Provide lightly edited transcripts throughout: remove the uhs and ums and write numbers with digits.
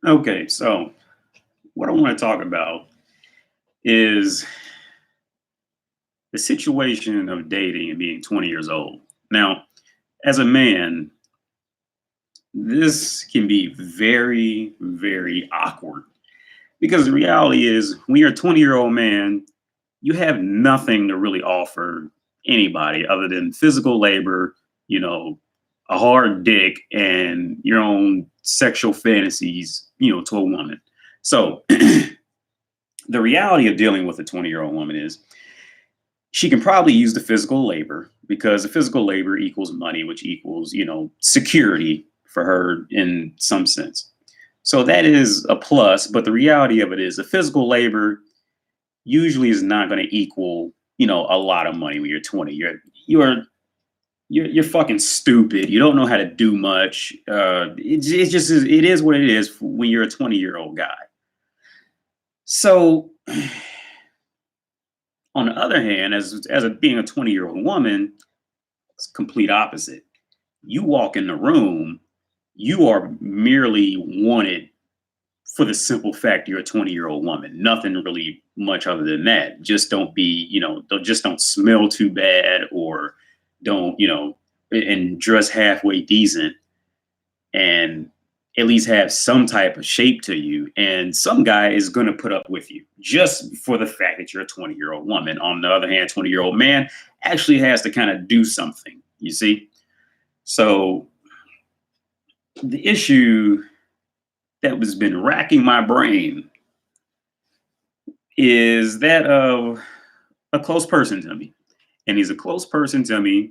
Okay, so what I want to talk about is the situation of dating and being 20 years old. Now, as a man, this can be very, very awkward because the reality is when you're a 20-year-old man, you have nothing to really offer anybody other than physical labor, you know, a hard dick and your own sexual fantasies, to a woman. So the reality of dealing with a 20-year-old woman is she can probably use the physical labor because the physical labor equals money, which equals, security for her in some sense. So that is a plus, but the reality of it is the physical labor usually is not going to equal, a lot of money when you're 20. You're fucking stupid. You don't know how to do much. It just is, it is what it is when you're a 20-year-old guy. So on the other hand, being a 20-year-old woman, it's complete opposite. You walk in the room, you are merely wanted for the simple fact you're a 20-year-old woman. Nothing really much other than that. Just don't be, just don't smell too bad, or don't, and dress halfway decent, and at least have some type of shape to you. And some guy is going to put up with you just for the fact that you're a 20-year-old woman. On the other hand, 20-year-old man actually has to kind of do something, you see? So the issue that has been racking my brain is that of a close person to me. And he's a close person to me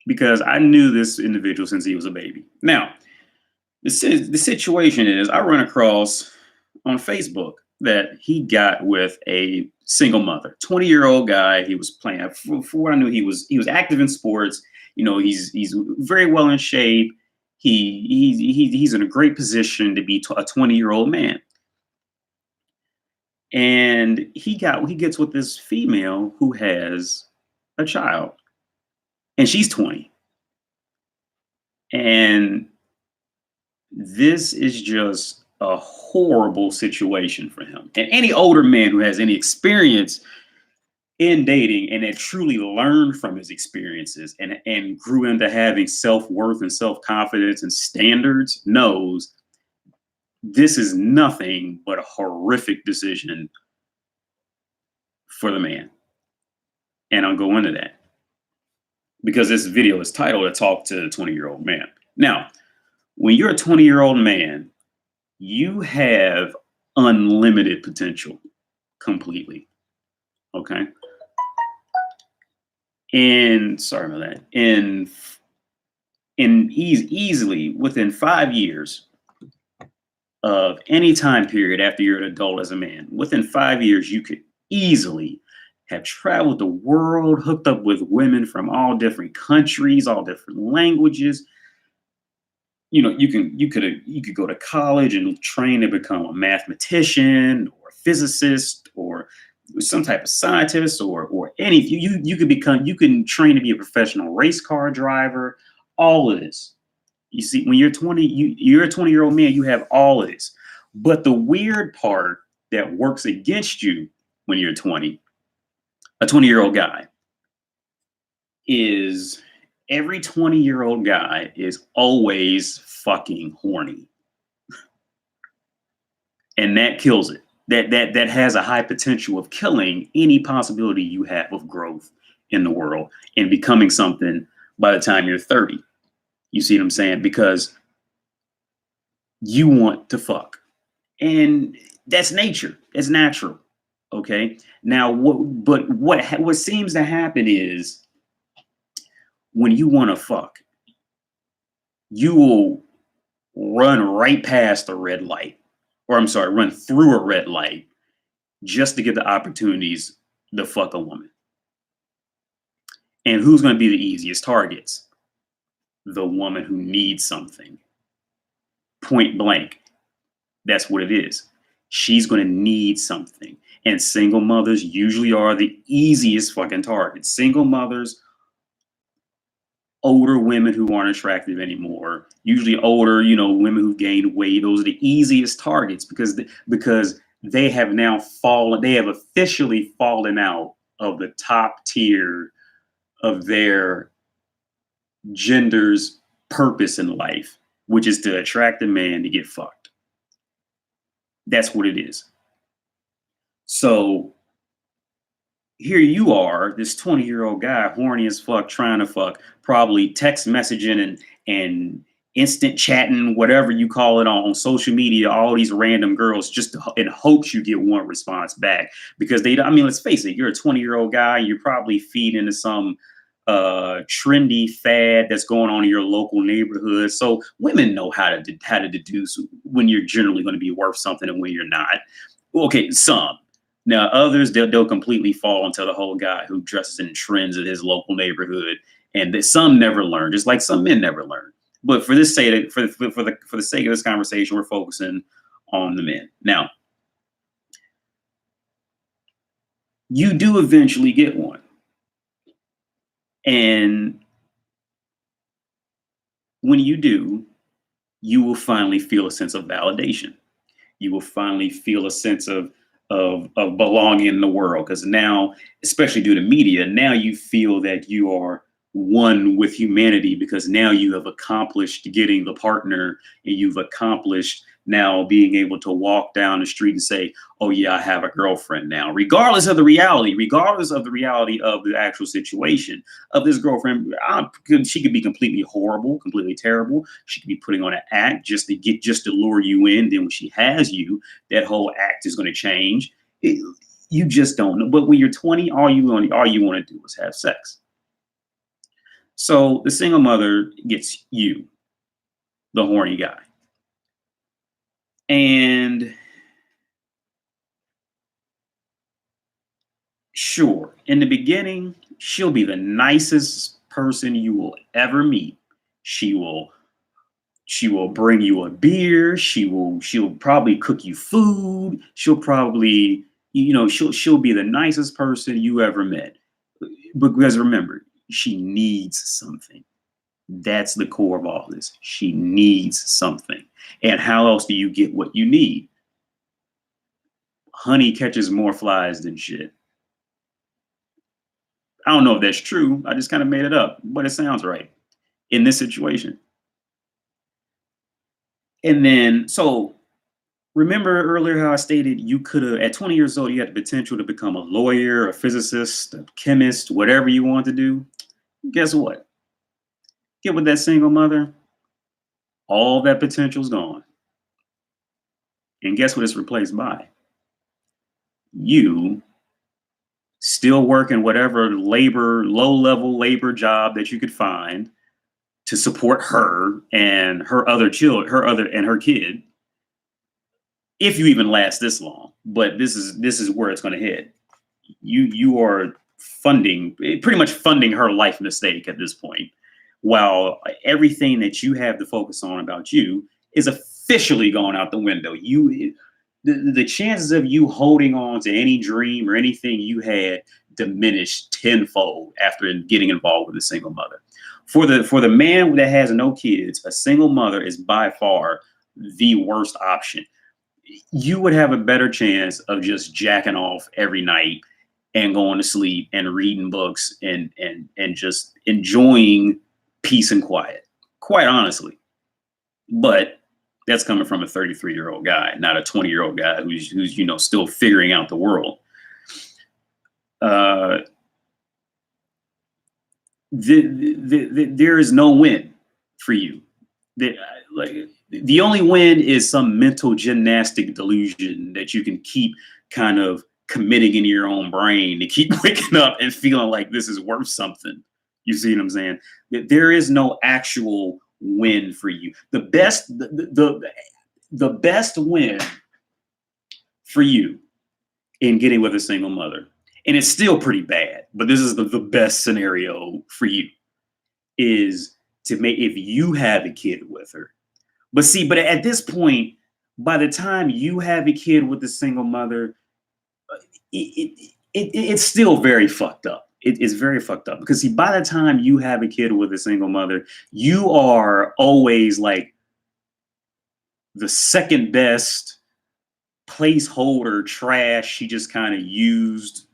because I knew this individual since he was a baby. Now, the situation is I run across on Facebook that he got with a single mother, 20-year-old guy. He was playing, for what I knew, he was active in sports. He's very well in shape. He's in a great position to be a 20-year-old man. And he gets with this female who has a child, and she's 20. And this is just a horrible situation for him. And any older man who has any experience in dating and that truly learned from his experiences and grew into having self-worth and self-confidence and standards knows this is nothing but a horrific decision for the man. And I'll go into that because this video is titled "A Talk to the 20-Year-Old Man." Now, when you're a 20-year-old man, you have unlimited potential completely. Okay. And sorry about that. Easily within 5 years of any time period after you're an adult as a man, within 5 years, you could easily have traveled the world, hooked up with women from all different countries, all different languages. You could go to college and train to become a mathematician or a physicist or some type of scientist or anything. You can train to be a professional race car driver. All of this. You see, when you're 20, you're a 20-year-old man, you have all of this. But the weird part that works against you when you're 20, a 20-year-old guy, is every 20-year-old guy is always fucking horny. And that kills it. That has a high potential of killing any possibility you have of growth in the world and becoming something by the time you're 30. You see what I'm saying? Because you want to fuck. And that's nature. It's natural. Okay. Now, what seems to happen is when you want to fuck, you will run right past a red light, or I'm sorry, run through a red light just to get the opportunities to fuck a woman. And who's going to be the easiest targets? The woman who needs something. Point blank. That's what it is. She's going to need something. And single mothers usually are the easiest fucking targets. Single mothers older women who aren't attractive anymore, usually older, women who've gained weight. Those are the easiest targets because they have now fallen, they have officially fallen out of the top tier of their gender's purpose in life, which is to attract a man to get fucked. That's what it is. So here you are, this 20-year-old guy, horny as fuck, trying to fuck, probably text messaging and instant chatting, whatever you call it, on social media, all these random girls, just in hopes you get one response back. Because let's face it, you're a 20-year-old guy, you're probably feeding into some trendy fad that's going on in your local neighborhood. So women know how to deduce when you're generally going to be worth something and when you're not. Okay, some. Now, others, they'll completely fall into the whole guy who dresses in trends of his local neighborhood, and that some never learn, just like some men never learn. But for this sake, for the sake of this conversation, we're focusing on the men. Now, you do eventually get one, and when you do, you will finally feel a sense of validation. You will finally feel a sense of belonging in the world, because now, especially due to media, now you feel that you are one with humanity, because now you have accomplished getting the partner, and you've accomplished now being able to walk down the street and say, oh yeah, I have a girlfriend now, regardless of the reality of the actual situation of this girlfriend. She could be completely horrible, completely terrible. She could be putting on an act just to lure you in. Then when she has you, that whole act is going to change. You just don't know. But when you're 20, all you want to do is have sex. So the single mother gets you, the horny guy. And sure, in the beginning, she'll be the nicest person you will ever meet. She will bring you a beer. She'll probably cook you food. She'll probably, she'll be the nicest person you ever met. Because remember, she needs something. That's the core of all this. She needs something. And how else do you get what you need? Honey catches more flies than shit. I don't know if that's true. I just kind of made it up, but it sounds right in this situation. And then, so remember earlier how I stated you could have, at 20 years old, you had the potential to become a lawyer, a physicist, a chemist, whatever you want to do. Guess what? Get with that single mother, all that potential's gone. And guess what it's replaced by? You still working whatever low-level labor job that you could find to support her and her other children, her kid, if you even last this long. But this is where it's going to head. You are pretty much funding her life mistake at this point, while everything that you have to focus on about you is officially going out the window. The chances of you holding on to any dream or anything you had diminished tenfold after getting involved with a single mother. For the man that has no kids, a single mother is by far the worst option. You would have a better chance of just jacking off every night and going to sleep and reading books and just enjoying peace and quiet, quite honestly. But that's coming from a 33-year-old guy, not a 20-year-old guy who's still figuring out the world. There is no win for you. The only win is some mental gymnastic delusion that you can keep kind of committing in your own brain to keep waking up and feeling like this is worth something. You see what I'm saying? There is no actual win for you. The best win for you in getting with a single mother, and it's still pretty bad, but this is the best scenario for you, is to make, if you have a kid with her. But at this point, by the time you have a kid with a single mother, it's still very fucked up. it is very fucked up because see, by the time you have a kid with a single mother, you are always like the second best placeholder trash she just kind of used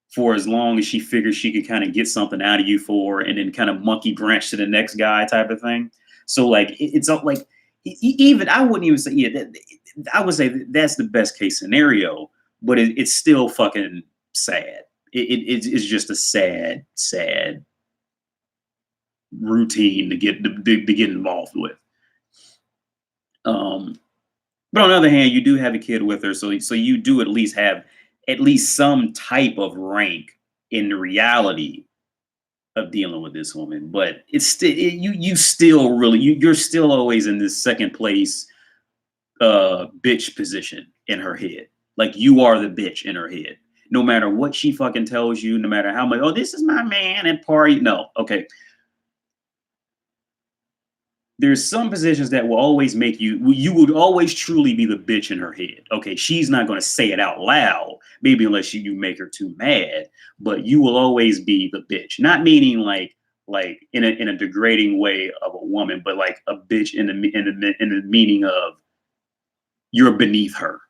for as long as she figured she could kind of get something out of you for, and then kind of monkey branch to the next guy type of thing. So like it's like even I wouldn't even say I would say that's the best case scenario, but it's still fucking sad. It's just a sad routine to get involved with. Um, but on the other hand, you do have a kid with her, so you do at least have at least some type of rank in the reality of dealing with this woman. But it's still you still really you're still always in this second place bitch position in her head. Like you are the bitch in her head. No matter what she fucking tells you, no matter how much, oh, this is my man at party. No, okay. There's some positions that will always make you would always truly be the bitch in her head. Okay, she's not going to say it out loud, maybe unless you make her too mad, but you will always be the bitch. Not meaning like in a degrading way of a woman, but like a bitch in the meaning of you're beneath her.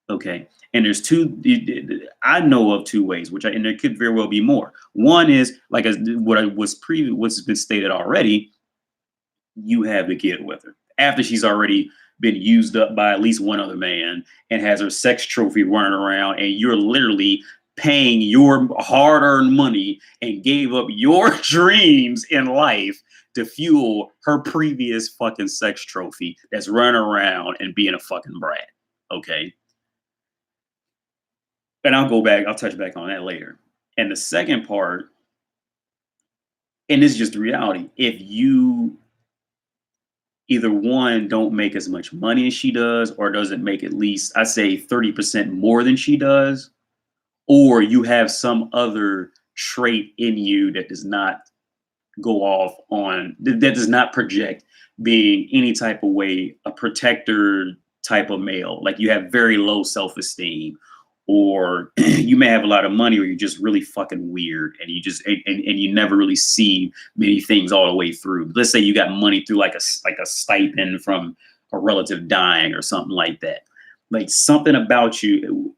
Okay. And there's I know of two ways, and there could very well be more. One is like what's been stated already. You have the kid with her after she's already been used up by at least one other man and has her sex trophy running around, and you're literally paying your hard-earned money and gave up your dreams in life to fuel her previous fucking sex trophy that's running around and being a fucking brat. Okay. And I'll touch back on that later. And the second part, and this is just the reality, if you either one don't make as much money as she does, or doesn't make at least, I say 30% more than she does, or you have some other trait in you that does not go off on, that does not project being any type of way a protector type of male, like you have very low self-esteem, or you may have a lot of money, or you're just really fucking weird and you just and you never really see many things all the way through. Let's say you got money through like a stipend from a relative dying or something like that. Like something about you,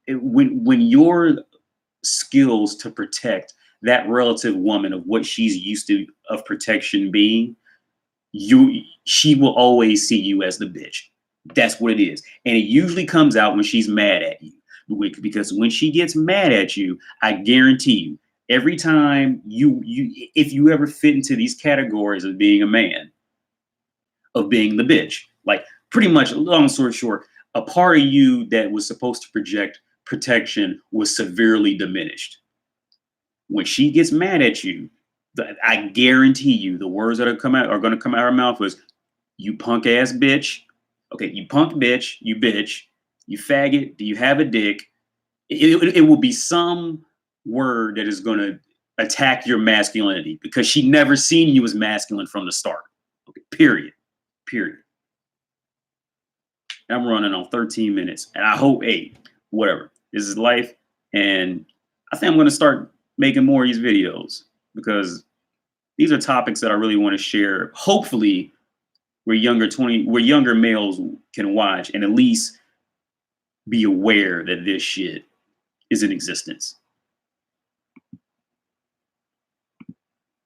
when your skills to protect that relative woman of what she's used to of protection being, she will always see you as the bitch. That's what it is. And it usually comes out when she's mad at you. Because when she gets mad at you, I guarantee you, every time if you ever fit into these categories of being a man, of being the bitch, like pretty much, long story short, a part of you that was supposed to project protection was severely diminished. When she gets mad at you, I guarantee you, the words that are going to come out of her mouth was, "You punk ass bitch." Okay, you punk bitch, you bitch. You faggot, do you have a dick? It will be some word that is going to attack your masculinity because she never seen you as masculine from the start. Okay, period. I'm running on 13 minutes and I hope 8, whatever. This is life. And I think I'm going to start making more of these videos because these are topics that I really want to share. Hopefully where younger males can watch and at least be aware that this shit is in existence.